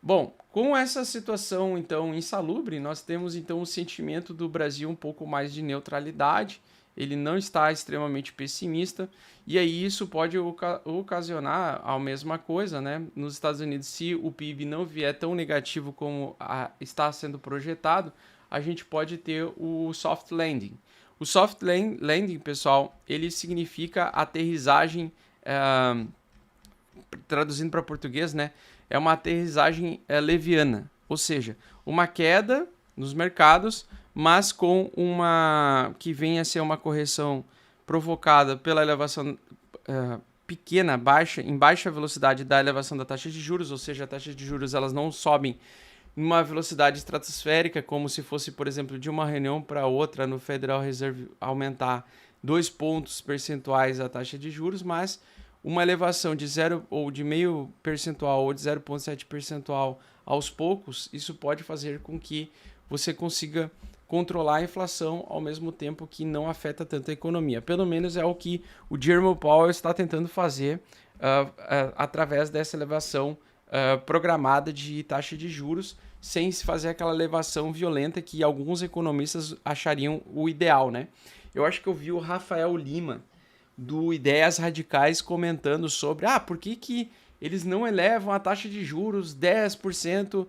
Bom, com essa situação então insalubre, nós temos então o sentimento do Brasil um pouco mais de neutralidade. Ele não está extremamente pessimista, e aí isso pode ocasionar a mesma coisa, né? Nos Estados Unidos, se o PIB não vier tão negativo como está sendo projetado, a gente pode ter o soft landing. O soft landing, pessoal, ele significa aterrissagem, traduzindo para português, né? É uma aterrissagem leviana, ou seja, uma queda nos mercados, mas com uma que venha a ser uma correção provocada pela elevação pequena, em baixa velocidade da elevação da taxa de juros, ou seja, a taxa de juros elas não sobem numa velocidade estratosférica, como se fosse, por exemplo, de uma reunião para outra no Federal Reserve aumentar 2 pontos percentuais a taxa de juros, mas uma elevação de 0 ou de meio percentual ou de 0,7 percentual aos poucos, isso pode fazer com que você consiga controlar a inflação ao mesmo tempo que não afeta tanto a economia. Pelo menos é o que o Jerome Powell está tentando fazer através dessa elevação programada de taxa de juros, sem se fazer aquela elevação violenta que alguns economistas achariam o ideal, né? Eu acho que eu vi o Rafael Lima, do Ideias Radicais, comentando sobre por que eles não elevam a taxa de juros 10%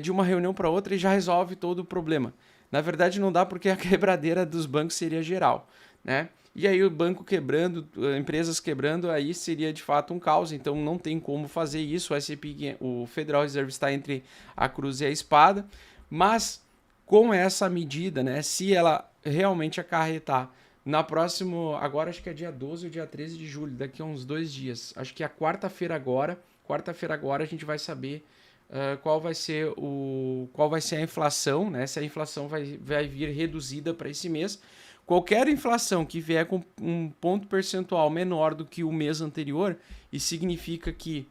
de uma reunião para outra e já resolve todo o problema. Na verdade, não dá, porque a quebradeira dos bancos seria geral, né? E aí o banco quebrando, empresas quebrando, aí seria de fato um caos. Então não tem como fazer isso. O S&P, o Federal Reserve está entre a cruz e a espada. Mas com essa medida, né, se ela realmente acarretar na próxima, agora acho que é dia 12 ou dia 13 de julho, daqui a uns 2 dias. Acho que é a quarta-feira agora a gente vai saber qual vai ser a inflação, né? Se a inflação vai vir reduzida para esse mês. Qualquer inflação que vier com um ponto percentual menor do que o mês anterior, isso significa que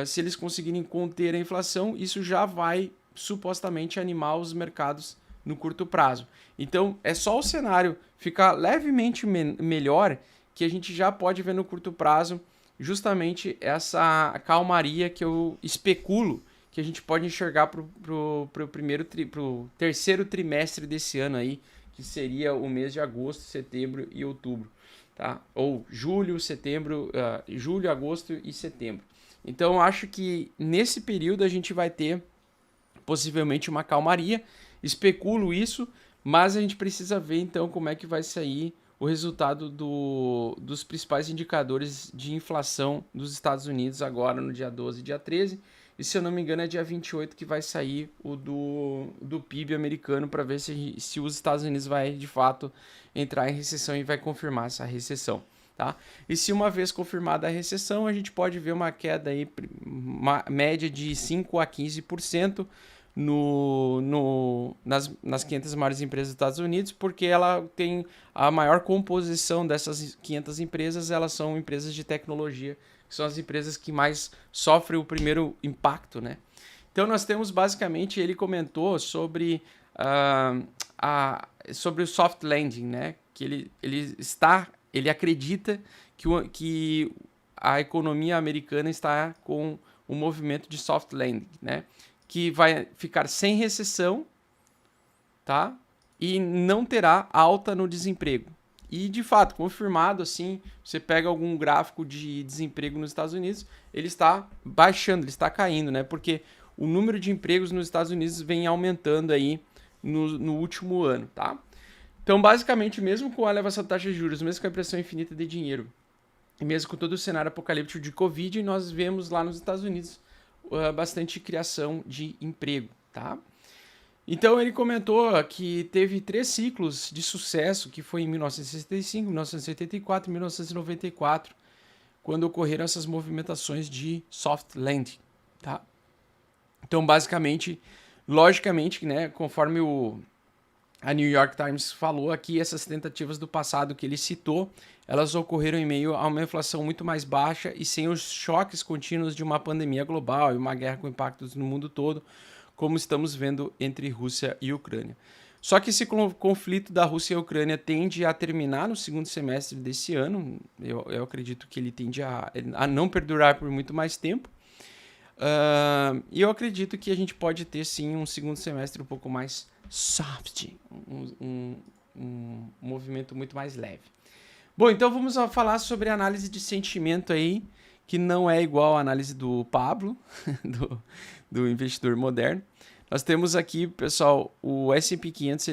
se eles conseguirem conter a inflação, isso já vai supostamente animar os mercados no curto prazo. Então é só o cenário ficar levemente melhor que a gente já pode ver no curto prazo justamente essa calmaria que eu especulo que a gente pode enxergar para o terceiro trimestre desse ano aí, que seria o mês de agosto, setembro e outubro, tá? Ou julho, setembro, julho, agosto e setembro. Então acho que nesse período a gente vai ter possivelmente uma calmaria, especulo isso, mas a gente precisa ver então como é que vai sair o resultado dos principais indicadores de inflação dos Estados Unidos agora no dia 12 e dia 13. E se eu não me engano é dia 28 que vai sair o do PIB americano, para ver se os Estados Unidos vai de fato entrar em recessão e vai confirmar essa recessão. Tá? E se uma vez confirmada a recessão, a gente pode ver uma queda aí, uma média de 5 a 15% nas 500 maiores empresas dos Estados Unidos, porque ela tem a maior composição dessas 500 empresas, elas são empresas de tecnologia, que são as empresas que mais sofrem o primeiro impacto, né? Então nós temos basicamente, ele comentou sobre, sobre o soft landing, né? Que ele acredita que a economia americana está com um movimento de soft landing, né? Que vai ficar sem recessão, tá? E não terá alta no desemprego. E, de fato, confirmado, assim, você pega algum gráfico de desemprego nos Estados Unidos, ele está baixando, ele está caindo, né? Porque o número de empregos nos Estados Unidos vem aumentando aí no último ano, tá? Então, basicamente, mesmo com a elevação da taxa de juros, mesmo com a pressão infinita de dinheiro, e mesmo com todo o cenário apocalíptico de Covid, nós vemos lá nos Estados Unidos bastante criação de emprego, tá? Então ele comentou que teve 3 ciclos de sucesso, que foi em 1965, 1984 e 1994, quando ocorreram essas movimentações de soft landing, tá? Então, basicamente, logicamente, né, conforme a New York Times falou aqui, essas tentativas do passado que ele citou, elas ocorreram em meio a uma inflação muito mais baixa e sem os choques contínuos de uma pandemia global e uma guerra com impactos no mundo todo, como estamos vendo entre Rússia e Ucrânia. Só que esse conflito da Rússia e a Ucrânia tende a terminar no segundo semestre desse ano. Eu acredito que ele tende a não perdurar por muito mais tempo. E eu acredito que a gente pode ter sim um segundo semestre um pouco mais soft, um movimento muito mais leve. Bom, então vamos falar sobre análise de sentimento aí, que não é igual à análise do Pablo, do investidor moderno. Nós temos aqui, pessoal, o S&P 500,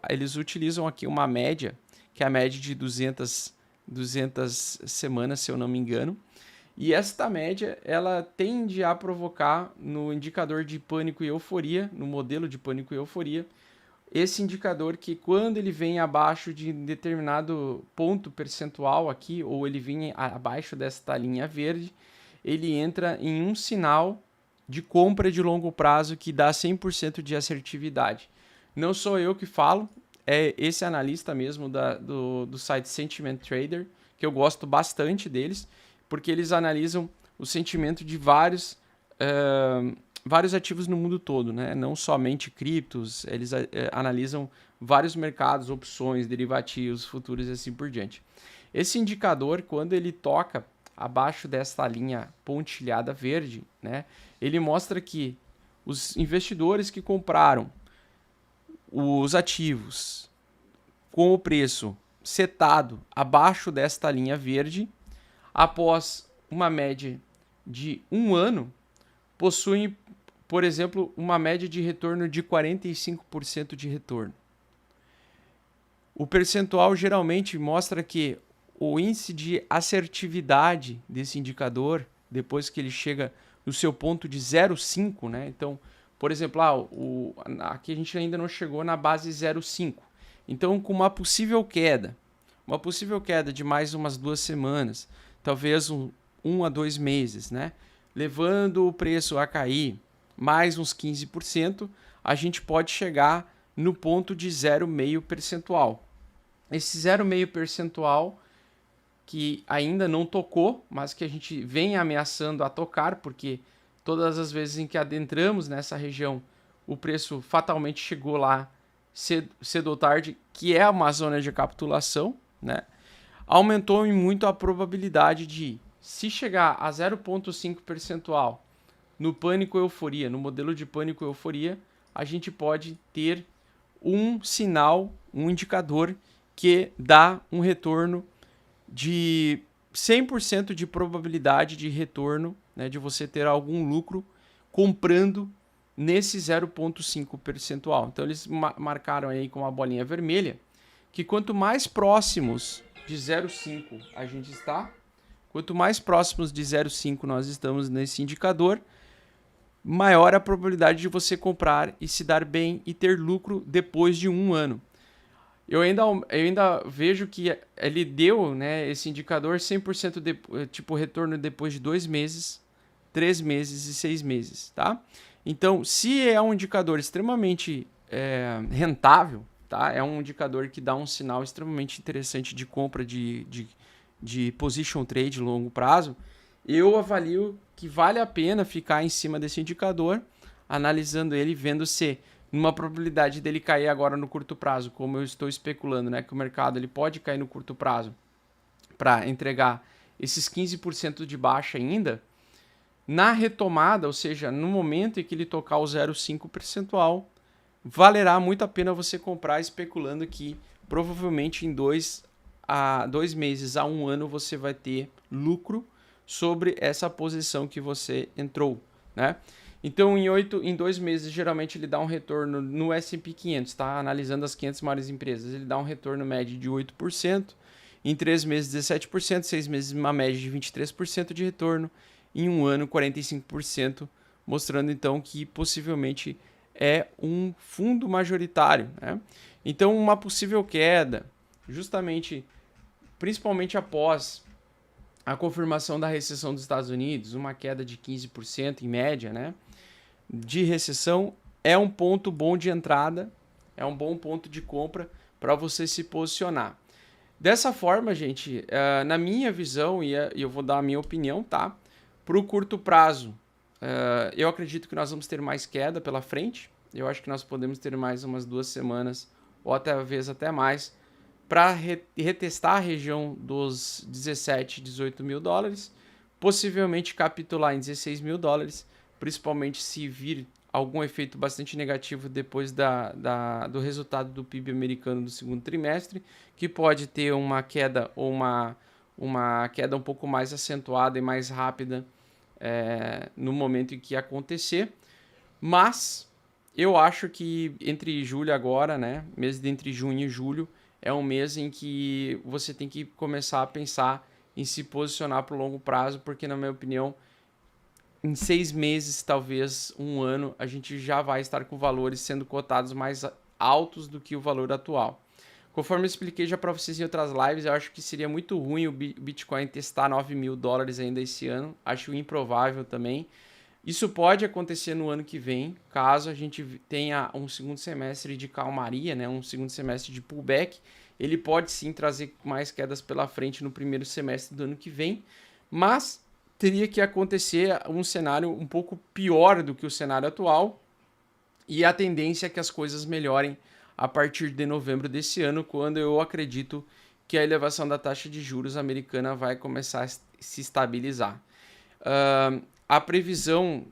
eles utilizam aqui uma média, que é a média de 200 semanas, se eu não me engano. E esta média, ela tende a provocar no indicador de pânico e euforia, no modelo de pânico e euforia, esse indicador que quando ele vem abaixo de determinado ponto percentual aqui, ou ele vem abaixo desta linha verde, ele entra em um sinal de compra de longo prazo que dá 100% de assertividade. Não sou eu que falo, é esse analista mesmo do site Sentiment Trader, que eu gosto bastante deles, porque eles analisam o sentimento de vários ativos no mundo todo, né? Não somente criptos, eles analisam vários mercados, opções, derivativos, futuros e assim por diante. Esse indicador, quando ele toca abaixo desta linha pontilhada verde, né, ele mostra que os investidores que compraram os ativos com o preço setado abaixo desta linha verde, após uma média de um ano, possuem, por exemplo, uma média de retorno de 45% de retorno. O percentual geralmente mostra que o índice de assertividade desse indicador, depois que ele chega no seu ponto de 0,5, né? Então, por exemplo, aqui a gente ainda não chegou na base 0,5. Então, com uma possível queda de mais umas 2 semanas, talvez 1 a 2 meses, né? Levando o preço a cair mais uns 15%, a gente pode chegar no ponto de 0,5 percentual. Esse 0,5 percentual que ainda não tocou, mas que a gente vem ameaçando a tocar, porque todas as vezes em que adentramos nessa região, o preço fatalmente chegou lá cedo ou tarde, que é uma zona de capitulação, né? Aumentou em muito a probabilidade de, se chegar a 0,5 percentual no pânico euforia, no modelo de pânico euforia, a gente pode ter um sinal, um indicador que dá um retorno de 100% de probabilidade de retorno, né, de você ter algum lucro comprando nesse 0,5 percentual. Então eles marcaram aí com uma bolinha vermelha que quanto mais próximos de 0,5 a gente está, quanto mais próximos de 0,5 nós estamos nesse indicador, maior a probabilidade de você comprar e se dar bem e ter lucro depois de um ano. Eu ainda vejo que ele deu, né, esse indicador 100% tipo retorno depois de 2 meses, 3 meses e 6 meses, tá? Então, se é um indicador extremamente rentável, tá? É um indicador que dá um sinal extremamente interessante de compra de position trade longo prazo, eu avalio que vale a pena ficar em cima desse indicador, analisando ele, vendo se numa probabilidade dele cair agora no curto prazo, como eu estou especulando, né, que o mercado ele pode cair no curto prazo para entregar esses 15% de baixa ainda, na retomada, ou seja, no momento em que ele tocar o 0,5 percentual, valerá muito a pena você comprar especulando que provavelmente em 2 meses a 1 ano você vai ter lucro sobre essa posição que você entrou, né? Então, em 2 meses, geralmente ele dá um retorno no S&P 500, tá? Analisando as 500 maiores empresas, ele dá um retorno médio de 8%, em 3 meses 17%, 6 meses uma média de 23% de retorno, em um ano 45%, mostrando então que possivelmente é um fundo majoritário, né? Então, uma possível queda, principalmente após a confirmação da recessão dos Estados Unidos, uma queda de 15% em média, né, de recessão, é um ponto bom de entrada, é um bom ponto de compra para você se posicionar. Dessa forma, gente, na minha visão, e eu vou dar a minha opinião, tá? Para o curto prazo, eu acredito que nós vamos ter mais queda pela frente. Eu acho que nós podemos ter mais umas 2 semanas, ou talvez até mais, para retestar a região dos 17, 18 mil dólares, possivelmente capitular em 16 mil dólares, principalmente se vir algum efeito bastante negativo depois do resultado do PIB americano do segundo trimestre, que pode ter uma queda ou uma queda um pouco mais acentuada e mais rápida no momento em que acontecer. Mas eu acho que entre julho agora, né, mês de entre junho e julho, é um mês em que você tem que começar a pensar em se posicionar para o longo prazo, porque na minha opinião, em 6 meses, talvez um ano, a gente já vai estar com valores sendo cotados mais altos do que o valor atual. Conforme eu expliquei já para vocês em outras lives, eu acho que seria muito ruim o Bitcoin testar 9 mil dólares ainda esse ano. Acho improvável também. Isso pode acontecer no ano que vem, caso a gente tenha um segundo semestre de calmaria, né? Um segundo semestre de pullback. Ele pode sim trazer mais quedas pela frente no primeiro semestre do ano que vem, mas teria que acontecer um cenário um pouco pior do que o cenário atual, e a tendência é que as coisas melhorem a partir de novembro desse ano, quando eu acredito que a elevação da taxa de juros americana vai começar a se estabilizar. A previsão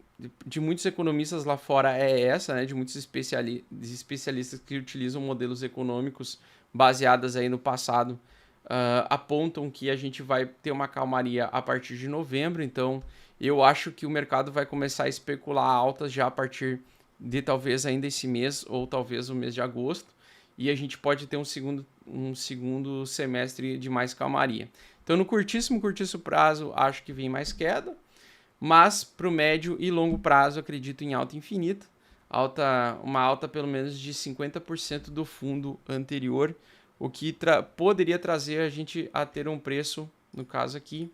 de muitos economistas lá fora é essa, né, de muitos especialistas que utilizam modelos econômicos baseados aí no passado, apontam que a gente vai ter uma calmaria a partir de novembro. Então eu acho que o mercado vai começar a especular altas já a partir de talvez ainda esse mês ou talvez o mês de agosto, e a gente pode ter um segundo semestre de mais calmaria. Então no curtíssimo prazo acho que vem mais queda, mas para o médio e longo prazo acredito em alta infinita, uma alta pelo menos de 50% do fundo anterior, o que poderia trazer a gente a ter um preço, no caso aqui,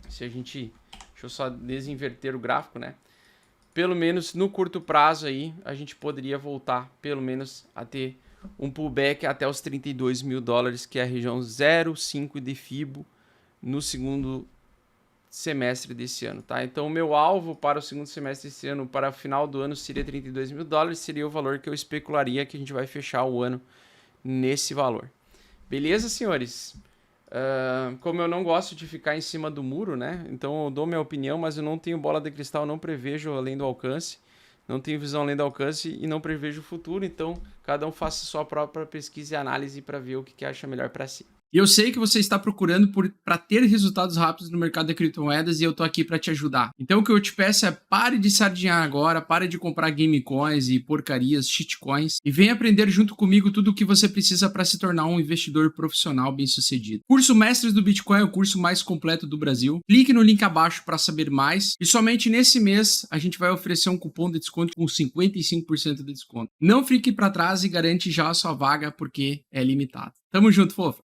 se a gente, deixa eu só desinverter o gráfico, né? Pelo menos no curto prazo aí, a gente poderia voltar pelo menos a ter um pullback até os 32 mil dólares, que é a região 0,5 de FIBO no segundo semestre desse ano, tá? Então o meu alvo para o segundo semestre desse ano, para o final do ano, seria 32 mil dólares, seria o valor que eu especularia que a gente vai fechar o ano nesse valor. Beleza, senhores? Como eu não gosto de ficar em cima do muro, né? Então eu dou minha opinião, mas eu não tenho bola de cristal, não prevejo além do alcance, não tenho visão além do alcance e não prevejo o futuro. Então cada um faça sua própria pesquisa e análise para ver o que acha melhor para si. E eu sei que você está procurando para ter resultados rápidos no mercado de criptomoedas e eu tô aqui para te ajudar. Então o que eu te peço é pare de sardinhar agora, pare de comprar game coins e porcarias, shitcoins e vem aprender junto comigo tudo o que você precisa para se tornar um investidor profissional bem-sucedido. Curso Mestres do Bitcoin é o curso mais completo do Brasil. Clique no link abaixo para saber mais e somente nesse mês a gente vai oferecer um cupom de desconto com 55% de desconto. Não fique para trás e garante já a sua vaga porque é limitado. Tamo junto, fofo!